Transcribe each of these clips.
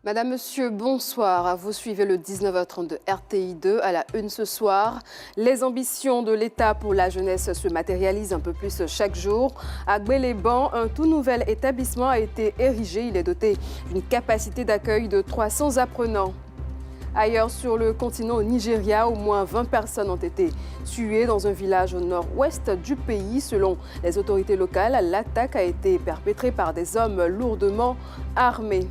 Madame, Monsieur, bonsoir. Vous suivez le 19h30 de RTI2 à la une ce soir. Les ambitions de l'État pour la jeunesse se matérialisent un peu plus chaque jour. À Gbeleban, un tout nouvel établissement a été érigé. Il est doté d'une capacité d'accueil de 300 apprenants. Ailleurs sur le continent au Nigeria, au moins 20 personnes ont été tuées dans un village au nord-ouest du pays. Selon les autorités locales, l'attaque a été perpétrée par des hommes lourdement armés.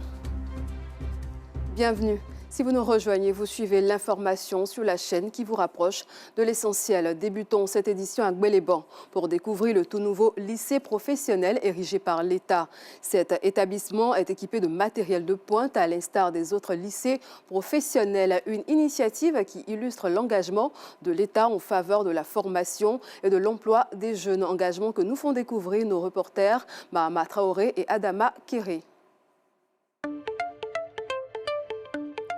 Bienvenue. Si vous nous rejoignez, vous suivez l'information sur la chaîne qui vous rapproche de l'essentiel. Débutons cette édition à Gbeleban pour découvrir le tout nouveau lycée professionnel érigé par l'État. Cet établissement est équipé de matériel de pointe à l'instar des autres lycées professionnels. Une initiative qui illustre l'engagement de l'État en faveur de la formation et de l'emploi des jeunes. Engagement que nous font découvrir nos reporters Mahama Traoré et Adama Kéré.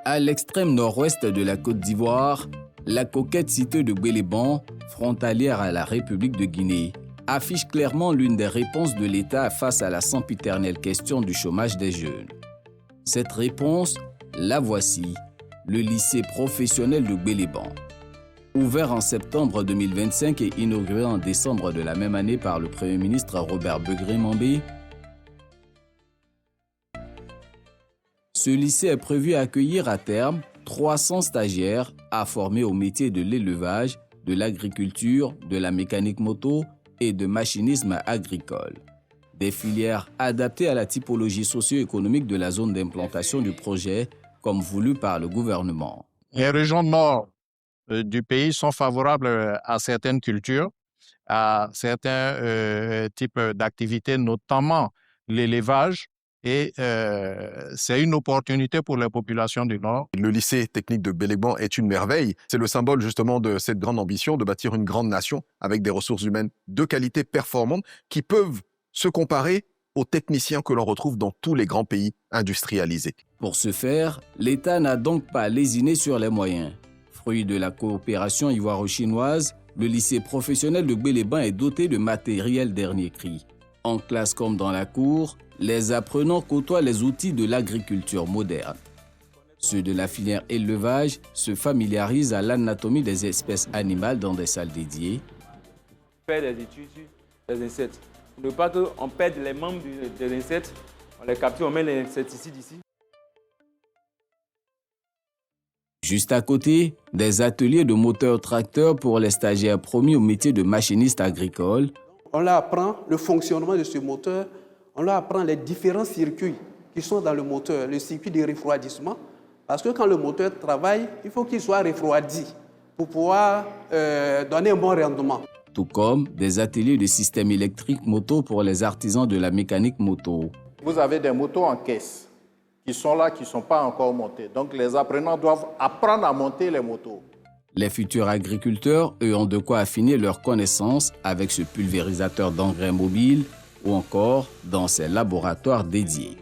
À l'extrême nord-ouest de la Côte d'Ivoire, la coquette cité de Gbeleban, frontalière à la République de Guinée, affiche clairement l'une des réponses de l'État face à la sempiternelle question du chômage des jeunes. Cette réponse, la voici, le lycée professionnel de Gbeleban. Ouvert en septembre 2025 et inauguré en décembre de la même année par le Premier ministre Robert Begré-Mambé, ce lycée est prévu accueillir à terme 300 stagiaires à former au métier de l'élevage, de l'agriculture, de la mécanique moto et de machinisme agricole. Des filières adaptées à la typologie socio-économique de la zone d'implantation du projet, comme voulu par le gouvernement. Les régions nord du pays sont favorables à certaines cultures, à certains types d'activités, notamment l'élevage. Et c'est une opportunité pour les populations du Nord. Le lycée technique de Gbeleban est une merveille. C'est le symbole justement de cette grande ambition de bâtir une grande nation avec des ressources humaines de qualité performantes qui peuvent se comparer aux techniciens que l'on retrouve dans tous les grands pays industrialisés. Pour ce faire, l'État n'a donc pas lésiné sur les moyens. Fruit de la coopération ivoiro-chinoise, le lycée professionnel de Gbeleban est doté de matériel dernier cri. En classe comme dans la cour, les apprenants côtoient les outils de l'agriculture moderne. Ceux de la filière élevage se familiarisent à l'anatomie des espèces animales dans des salles dédiées. Faire des études sur les insectes. Pour ne pas qu'on perde les membres des insectes, on les capture, on met les insecticides ici. Juste à côté, des ateliers de moteurs-tracteurs pour les stagiaires promis au métier de machiniste agricole. On leur apprend le fonctionnement de ce moteur, on leur apprend les différents circuits qui sont dans le moteur, le circuit de refroidissement, parce que quand le moteur travaille, il faut qu'il soit refroidi pour pouvoir donner un bon rendement. Tout comme des ateliers de systèmes électriques moto pour les artisans de la mécanique moto. Vous avez des motos en caisse qui sont là, qui ne sont pas encore montées. Donc les apprenants doivent apprendre à monter les motos. Les futurs agriculteurs, eux, ont de quoi affiner leurs connaissances avec ce pulvérisateur d'engrais mobile ou encore dans ces laboratoires dédiés.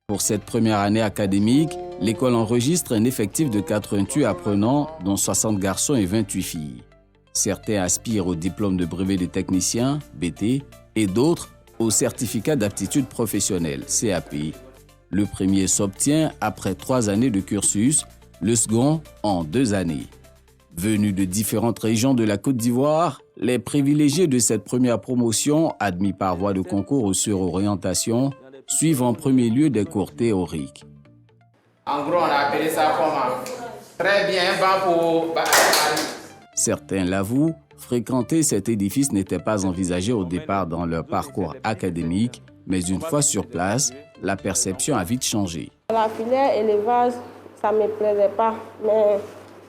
Pour cette première année académique, l'école enregistre un effectif de 88 apprenants, dont 60 garçons et 28 filles. Certains aspirent au diplôme de brevet de technicien, BT, et d'autres au certificat d'aptitude professionnelle, CAP. Le premier s'obtient après 3 années de cursus, le second en 2 années. Venus de différentes régions de la Côte d'Ivoire, les privilégiés de cette première promotion, admis par voie de concours ou sur orientation, suivent en premier lieu des cours théoriques. En gros, on a appelé ça comment? Très bien, pour... Certains l'avouent, fréquenter cet édifice n'était pas envisagé au départ dans leur parcours académique, mais une fois sur place, la perception a vite changé. La filière élevage, ça ne me plaisait pas, mais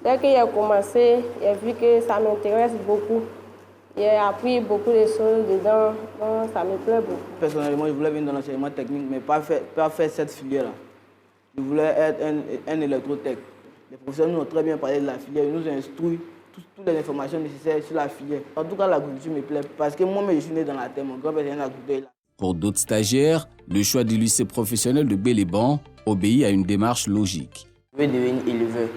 dès que j'ai commencé, j'ai vu que ça m'intéresse beaucoup. J'ai appris beaucoup de choses dedans, donc ça me plaît beaucoup. Personnellement, je voulais venir dans l'enseignement technique, mais pas faire cette filière-là. Je voulais être un électrotech. Les professeurs nous ont très bien parlé de la filière, ils nous ont instruit toutes les informations nécessaires sur la filière. En tout cas, l'agriculture me plaît, parce que moi, je suis né dans la terre, mon grand-père est un agriculteur. Pour d'autres stagiaires, le choix du lycée professionnel de Gbeleban obéit à une démarche logique. Je veux devenir éleveur.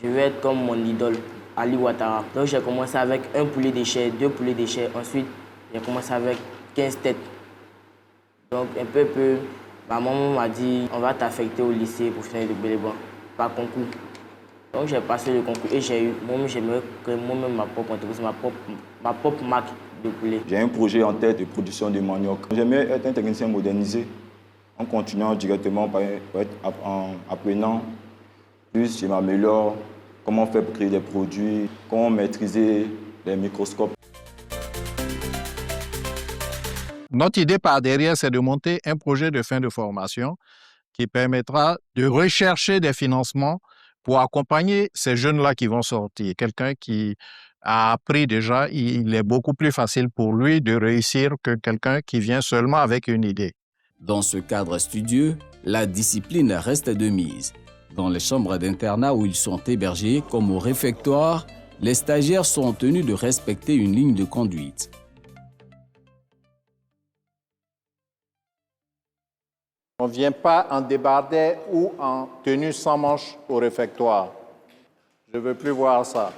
Je veux être comme mon idole, Ali Ouattara. Donc j'ai commencé avec 1 poulet de chair, 2 poulets de chair. Ensuite, j'ai commencé avec 15 têtes. Donc un peu, Ma maman m'a dit on va t'affecter au lycée professionnel de Bélébon par concours. Donc j'ai passé le concours et j'ai eu, moi-même j'aimerais créer moi-même ma propre entreprise, ma propre marque de poulet. J'ai un projet en tête de production de manioc. J'aimerais être un technicien modernisé en continuant directement en apprenant plus, je m'améliore, comment faire pour créer des produits, comment maîtriser les microscopes. Notre idée par derrière, c'est de monter un projet de fin de formation qui permettra de rechercher des financements pour accompagner ces jeunes-là qui vont sortir. Quelqu'un qui a appris déjà, il est beaucoup plus facile pour lui de réussir que quelqu'un qui vient seulement avec une idée. Dans ce cadre studieux, la discipline reste de mise. Dans les chambres d'internat où ils sont hébergés, comme au réfectoire, les stagiaires sont tenus de respecter une ligne de conduite. On ne vient pas en débardeur ou en tenue sans manche au réfectoire. Je ne veux plus voir ça.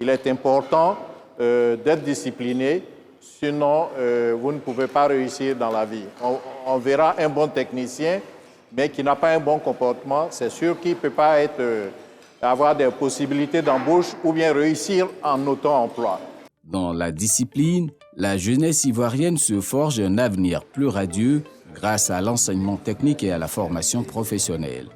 Il est important d'être discipliné, sinon vous ne pouvez pas réussir dans la vie. On verra un bon technicien, mais qui n'a pas un bon comportement, c'est sûr qu'il ne peut pas avoir des possibilités d'embauche ou bien réussir en auto-emploi. Dans la discipline, la jeunesse ivoirienne se forge un avenir plus radieux grâce à l'enseignement technique et à la formation professionnelle.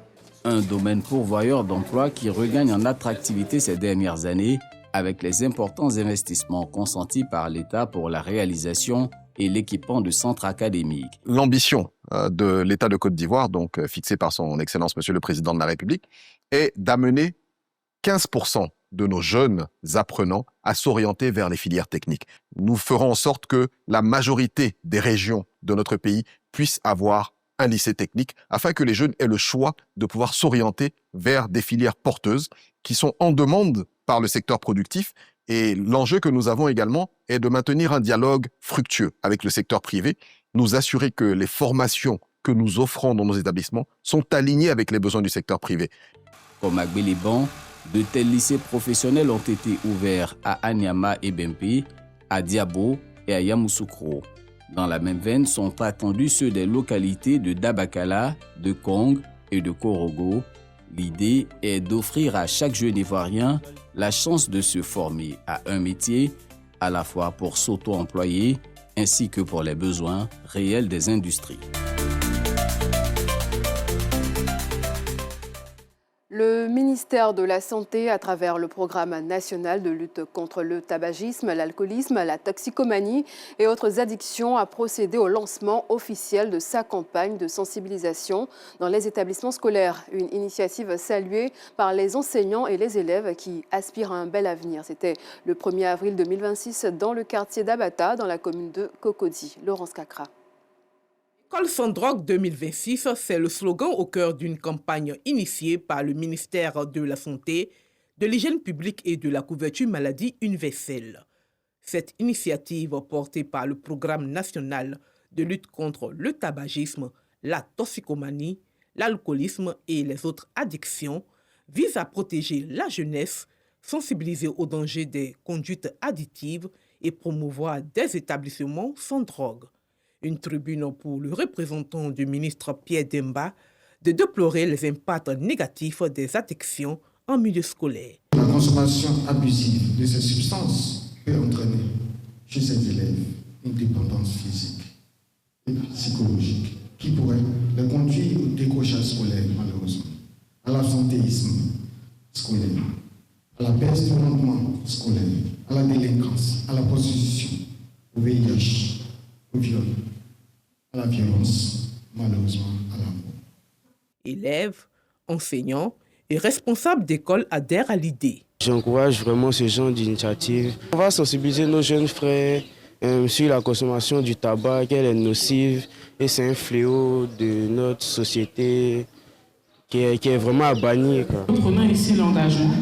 Un domaine pourvoyeur d'emplois qui regagne en attractivité ces dernières années avec les importants investissements consentis par l'État pour la réalisation et l'équipement de centres académiques. L'ambition de l'État de Côte d'Ivoire, donc fixée par son Excellence Monsieur le Président de la République, est d'amener 15% de nos jeunes apprenants à s'orienter vers les filières techniques. Nous ferons en sorte que la majorité des régions de notre pays puissent avoir un lycée technique afin que les jeunes aient le choix de pouvoir s'orienter vers des filières porteuses qui sont en demande par le secteur productif. Et l'enjeu que nous avons également est de maintenir un dialogue fructueux avec le secteur privé, nous assurer que les formations que nous offrons dans nos établissements sont alignées avec les besoins du secteur privé. Comme à Gbélébon, de tels lycées professionnels ont été ouverts à Anyama et Bempé, à Diabo et à Yamoussoukro. Dans la même veine sont attendus ceux des localités de Dabakala, de Kong et de Korogo. L'idée est d'offrir à chaque jeune Ivoirien la chance de se former à un métier, à la fois pour s'auto-employer ainsi que pour les besoins réels des industries. Le ministère de la Santé, à travers le programme national de lutte contre le tabagisme, l'alcoolisme, la toxicomanie et autres addictions, a procédé au lancement officiel de sa campagne de sensibilisation dans les établissements scolaires. Une initiative saluée par les enseignants et les élèves qui aspirent à un bel avenir. C'était le 1er avril 2026 dans le quartier d'Abata, dans la commune de Cocody. Laurence Cacra. École sans drogue 2026, c'est le slogan au cœur d'une campagne initiée par le ministère de la Santé, de l'Hygiène publique et de la couverture maladie universelle. Cette initiative, portée par le programme national de lutte contre le tabagisme, la toxicomanie, l'alcoolisme et les autres addictions, vise à protéger la jeunesse, sensibiliser aux dangers des conduites additives et promouvoir des établissements sans drogue. Une tribune pour le représentant du ministre Pierre Demba de déplorer les impacts négatifs des addictions en milieu scolaire. La consommation abusive de ces substances peut entraîner chez ces élèves une dépendance physique et psychologique qui pourrait les conduire au décrochage scolaire, malheureusement, à l'absentéisme scolaire, à la baisse du rendement scolaire, à la délinquance, à la prostitution, au VIH, au viol, à la violence, malheureusement à la mort. Élèves, enseignants et responsables d'école adhèrent à l'idée. J'encourage vraiment ce genre d'initiative. On va sensibiliser nos jeunes frères sur la consommation du tabac, qu'elle est nocive et c'est un fléau de notre société qui est vraiment à bannir. Nous prenons ici l'engagement,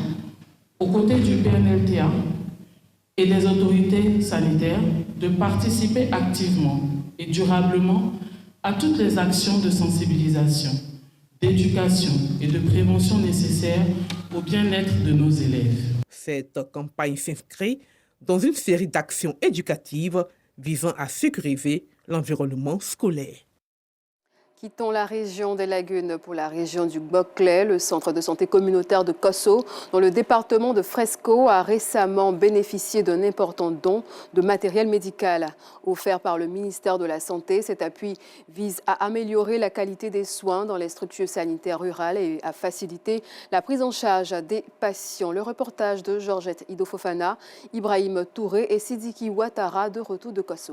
aux côtés du PNLTA et des autorités sanitaires, de participer activement et durablement à toutes les actions de sensibilisation, d'éducation et de prévention nécessaires au bien-être de nos élèves. Cette campagne s'inscrit dans une série d'actions éducatives visant à sécuriser l'environnement scolaire. Quittons la région des Lagunes pour la région du Boclé. Le centre de santé communautaire de Kosso, dans le département de Fresco, a récemment bénéficié d'un important don de matériel médical offert par le ministère de la Santé. Cet appui vise à améliorer la qualité des soins dans les structures sanitaires rurales et à faciliter la prise en charge des patients. Le reportage de Georgette Ido-Fofana, Ibrahim Touré et Sidiki Ouattara de retour de Kosso.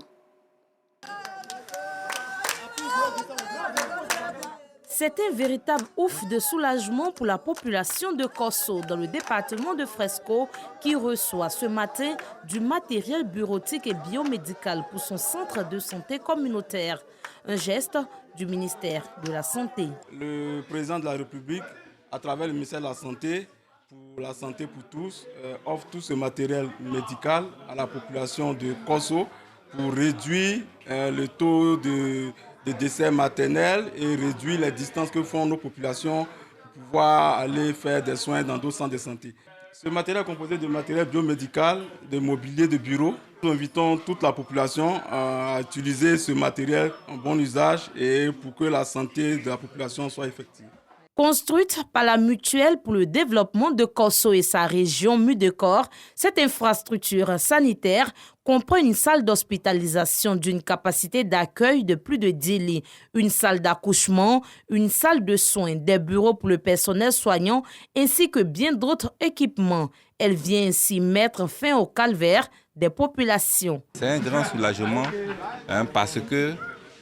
C'est un véritable ouf de soulagement pour la population de Kosso dans le département de Fresco qui reçoit ce matin du matériel bureautique et biomédical pour son centre de santé communautaire. Un geste du ministère de la Santé. Le président de la République, à travers le ministère de la Santé pour tous, offre tout ce matériel médical à la population de Kosso pour réduire le taux de décès maternels et réduire les distances que font nos populations pour pouvoir aller faire des soins dans d'autres centres de santé. Ce matériel est composé de matériel biomédical, de mobilier de bureau. Nous invitons toute la population à utiliser ce matériel en bon usage et pour que la santé de la population soit effective. Construite par la Mutuelle pour le développement de Kosso et sa région Mudecor, cette infrastructure sanitaire comprend une salle d'hospitalisation d'une capacité d'accueil de plus de 10 lits, une salle d'accouchement, une salle de soins, des bureaux pour le personnel soignant ainsi que bien d'autres équipements. Elle vient ainsi mettre fin au calvaire des populations. C'est un grand soulagement parce que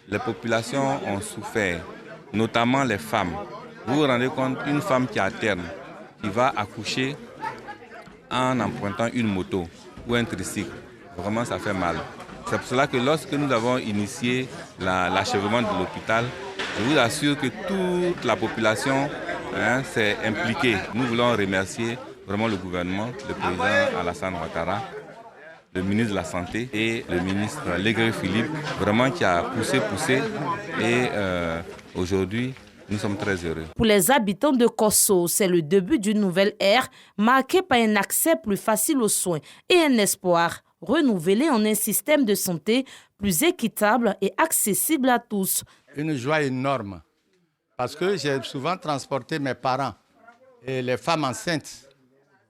les populations ont souffert, notamment les femmes. Vous vous rendez compte, une femme qui est à terme, qui va accoucher en empruntant une moto ou un tricycle, vraiment ça fait mal. C'est pour cela que lorsque nous avons initié l'achèvement de l'hôpital, je vous assure que toute la population s'est impliquée. Nous voulons remercier vraiment le gouvernement, le président Alassane Ouattara, le ministre de la Santé et le ministre Légré Philippe, vraiment qui a poussé et aujourd'hui, nous sommes très heureux. Pour les habitants de Kosso, c'est le début d'une nouvelle ère marquée par un accès plus facile aux soins et un espoir renouvelé en un système de santé plus équitable et accessible à tous. Une joie énorme parce que j'ai souvent transporté mes parents et les femmes enceintes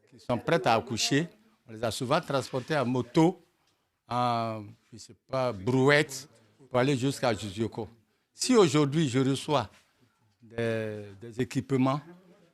qui sont prêtes à accoucher. On les a souvent transportés en moto, en brouette pour aller jusqu'à Jusioko. Si aujourd'hui je reçois des équipements,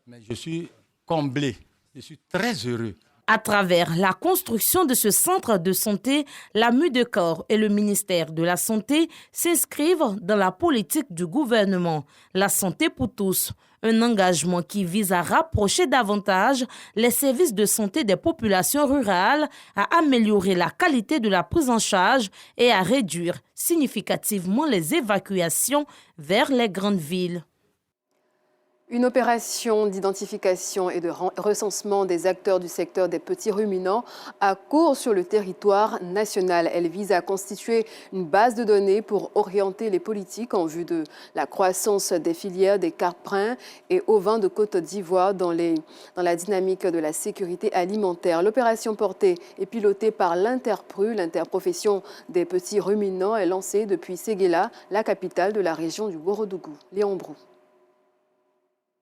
mais je suis comblé, je suis très heureux. À travers la construction de ce centre de santé, la Mudecor et le ministère de la Santé s'inscrivent dans la politique du gouvernement, la santé pour tous, un engagement qui vise à rapprocher davantage les services de santé des populations rurales, à améliorer la qualité de la prise en charge et à réduire significativement les évacuations vers les grandes villes. Une opération d'identification et de recensement des acteurs du secteur des petits ruminants a cours sur le territoire national. Elle vise à constituer une base de données pour orienter les politiques en vue de la croissance des filières des caprins et ovins de Côte d'Ivoire dans la dynamique de la sécurité alimentaire. L'opération portée et pilotée par l'Interpru, l'interprofession des petits ruminants, est lancée depuis Séguéla, la capitale de la région du Borodougou. Léon Brou.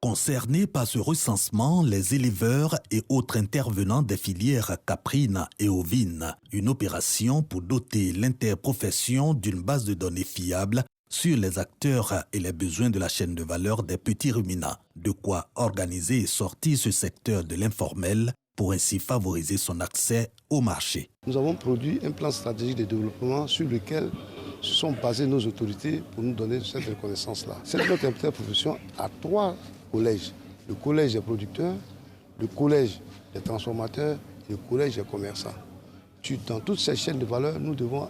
Concernés par ce recensement, les éleveurs et autres intervenants des filières caprines et ovines, une opération pour doter l'interprofession d'une base de données fiable sur les acteurs et les besoins de la chaîne de valeur des petits ruminants, de quoi organiser et sortir ce secteur de l'informel pour ainsi favoriser son accès au marché. Nous avons produit un plan stratégique de développement sur lequel sont basées nos autorités pour nous donner cette reconnaissance-là. Cette notre interprofession a 3 collèges. Le collège des producteurs, le collège des transformateurs et le collège des commerçants. Dans toutes ces chaînes de valeur, nous devons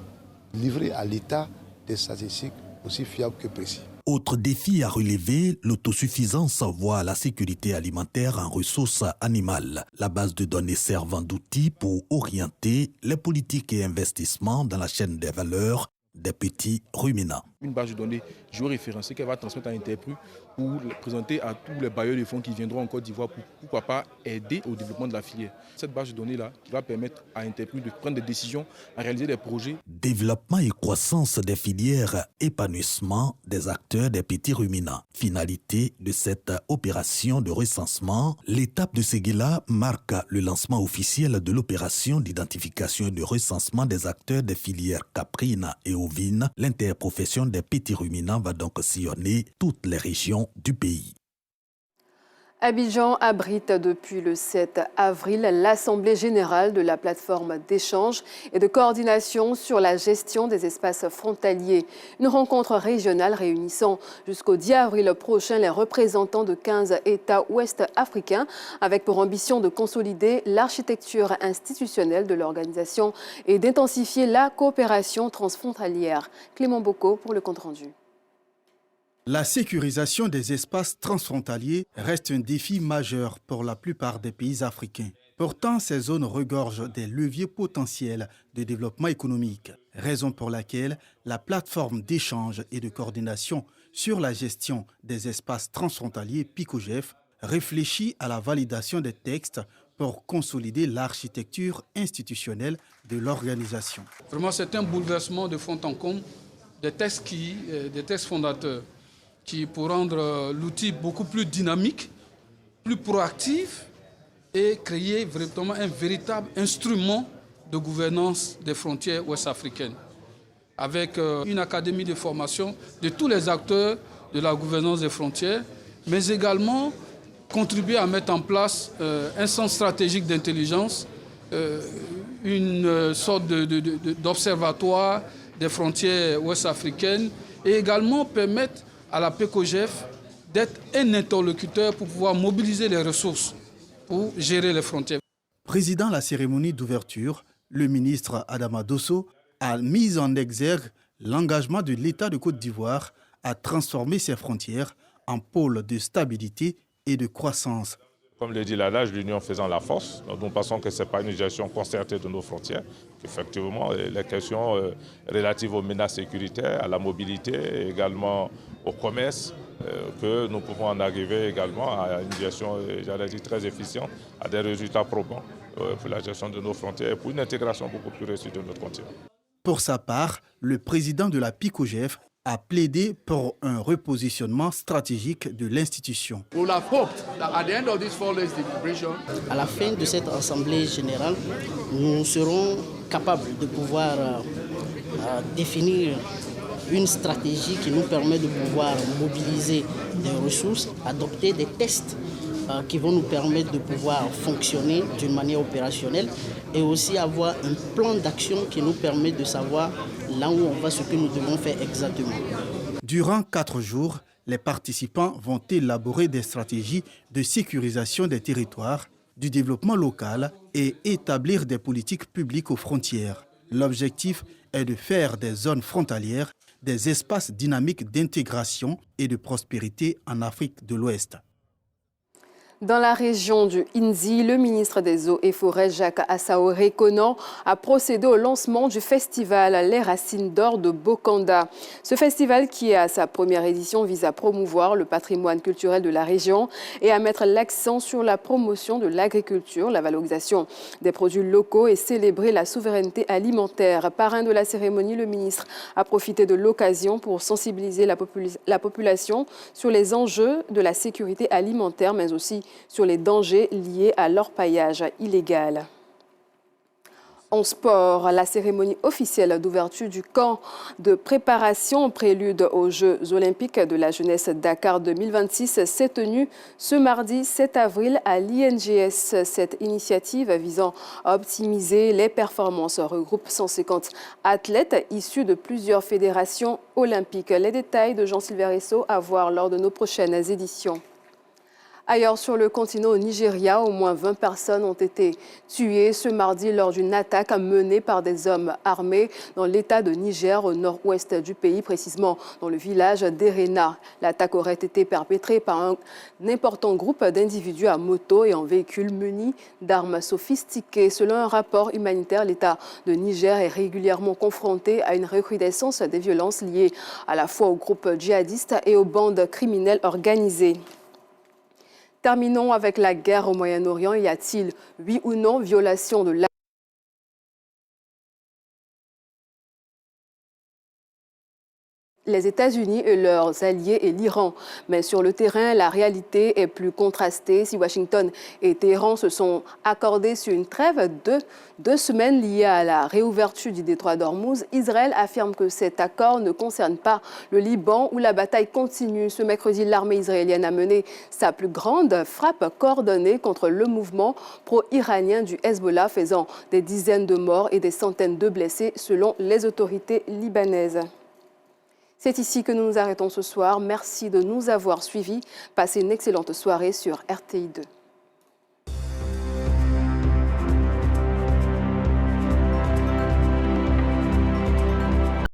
livrer à l'État des statistiques aussi fiables que précis. Autre défi à relever, l'autosuffisance voire la sécurité alimentaire en ressources animales. La base de données servant d'outil pour orienter les politiques et investissements dans la chaîne des valeurs des petits ruminants. Une base de données géoréférencée qu'elle va transmettre à Interpru pour le présenter à tous les bailleurs de fonds qui viendront en Côte d'Ivoire pour, pourquoi pas, aider au développement de la filière. Cette base de données-là qui va permettre à Interplus de prendre des décisions, à réaliser des projets. Développement et croissance des filières, épanouissement des acteurs des petits ruminants. Finalité de cette opération de recensement, l'étape de Séguéla marque le lancement officiel de l'opération d'identification et de recensement des acteurs des filières caprines et ovines. L'interprofession des petits ruminants va donc sillonner toutes les régions du pays. Abidjan abrite depuis le 7 avril l'Assemblée générale de la plateforme d'échange et de coordination sur la gestion des espaces frontaliers. Une rencontre régionale réunissant jusqu'au 10 avril prochain les représentants de 15 États ouest-africains avec pour ambition de consolider l'architecture institutionnelle de l'organisation et d'intensifier la coopération transfrontalière. Clément Boko pour le compte-rendu. La sécurisation des espaces transfrontaliers reste un défi majeur pour la plupart des pays africains. Pourtant, ces zones regorgent des leviers potentiels de développement économique, raison pour laquelle la plateforme d'échange et de coordination sur la gestion des espaces transfrontaliers PICOGEF réfléchit à la validation des textes pour consolider l'architecture institutionnelle de l'organisation. Vraiment, c'est un bouleversement de fond en comble des textes fondateurs qui pour rendre l'outil beaucoup plus dynamique, plus proactif et créer vraiment un véritable instrument de gouvernance des frontières ouest-africaines. Avec une académie de formation de tous les acteurs de la gouvernance des frontières, mais également contribuer à mettre en place un centre stratégique d'intelligence, une sorte d'observatoire des frontières ouest-africaines et également permettre à la PICOGEF d'être un interlocuteur pour pouvoir mobiliser les ressources pour gérer les frontières. Présidant la cérémonie d'ouverture, le ministre Adama Dosso a mis en exergue l'engagement de l'État de Côte d'Ivoire à transformer ses frontières en pôle de stabilité et de croissance. Comme le dit l'adage, l'union faisant la force. Nous pensons que ce n'est pas une gestion concertée de nos frontières. Effectivement, les questions relatives aux menaces sécuritaires, à la mobilité et également au commerce, que nous pouvons en arriver également à une gestion, j'allais dire, très efficiente, à des résultats probants pour la gestion de nos frontières et pour une intégration beaucoup plus réussie de notre continent. Pour sa part, le président de la PICOGEF a plaidé pour un repositionnement stratégique de l'institution. À la fin de cette assemblée générale, nous serons capables de pouvoir définir une stratégie qui nous permet de pouvoir mobiliser des ressources, adopter des tests qui vont nous permettre de pouvoir fonctionner d'une manière opérationnelle et aussi avoir un plan d'action qui nous permet de savoir là où on va, ce que nous devons faire exactement. Durant 4 jours, les participants vont élaborer des stratégies de sécurisation des territoires, du développement local et établir des politiques publiques aux frontières. L'objectif est de faire des zones frontalières des espaces dynamiques d'intégration et de prospérité en Afrique de l'Ouest. Dans la région du Inzi, le ministre des Eaux et Forêts, Jacques Assaoré Konan, a procédé au lancement du festival Les Racines d'Or de Bokanda. Ce festival, qui est à sa première édition, vise à promouvoir le patrimoine culturel de la région et à mettre l'accent sur la promotion de l'agriculture, la valorisation des produits locaux et célébrer la souveraineté alimentaire. Parrain de la cérémonie, le ministre a profité de l'occasion pour sensibiliser la population sur les enjeux de la sécurité alimentaire, mais aussi sur les dangers liés à l'orpaillage illégal. En sport, la cérémonie officielle d'ouverture du camp de préparation en prélude aux Jeux olympiques de la jeunesse Dakar 2026 s'est tenue ce mardi 7 avril à l'INGS. Cette initiative visant à optimiser les performances regroupe 150 athlètes issus de plusieurs fédérations olympiques. Les détails de Jean-Sylvain Ressot à voir lors de nos prochaines éditions. Ailleurs sur le continent, au Nigeria, au moins 20 personnes ont été tuées ce mardi lors d'une attaque menée par des hommes armés dans l'état de Niger, au nord-ouest du pays, précisément dans le village d'Erena. L'attaque aurait été perpétrée par un important groupe d'individus à moto et en véhicules munis d'armes sophistiquées. Selon un rapport humanitaire, l'état de Niger est régulièrement confronté à une recrudescence des violences liées à la fois aux groupes djihadistes et aux bandes criminelles organisées. Terminons avec la guerre au Moyen-Orient. Y a-t-il, oui ou non, violation de la les États-Unis et leurs alliés et l'Iran. Mais sur le terrain, la réalité est plus contrastée. Si Washington et Téhéran se sont accordés sur une trêve de 2 semaines liée à la réouverture du détroit d'Ormuz, Israël affirme que cet accord ne concerne pas le Liban où la bataille continue. Ce mercredi, l'armée israélienne a mené sa plus grande frappe coordonnée contre le mouvement pro-iranien du Hezbollah, faisant des dizaines de morts et des centaines de blessés selon les autorités libanaises. C'est ici que nous nous arrêtons ce soir. Merci de nous avoir suivis. Passez une excellente soirée sur RTI2.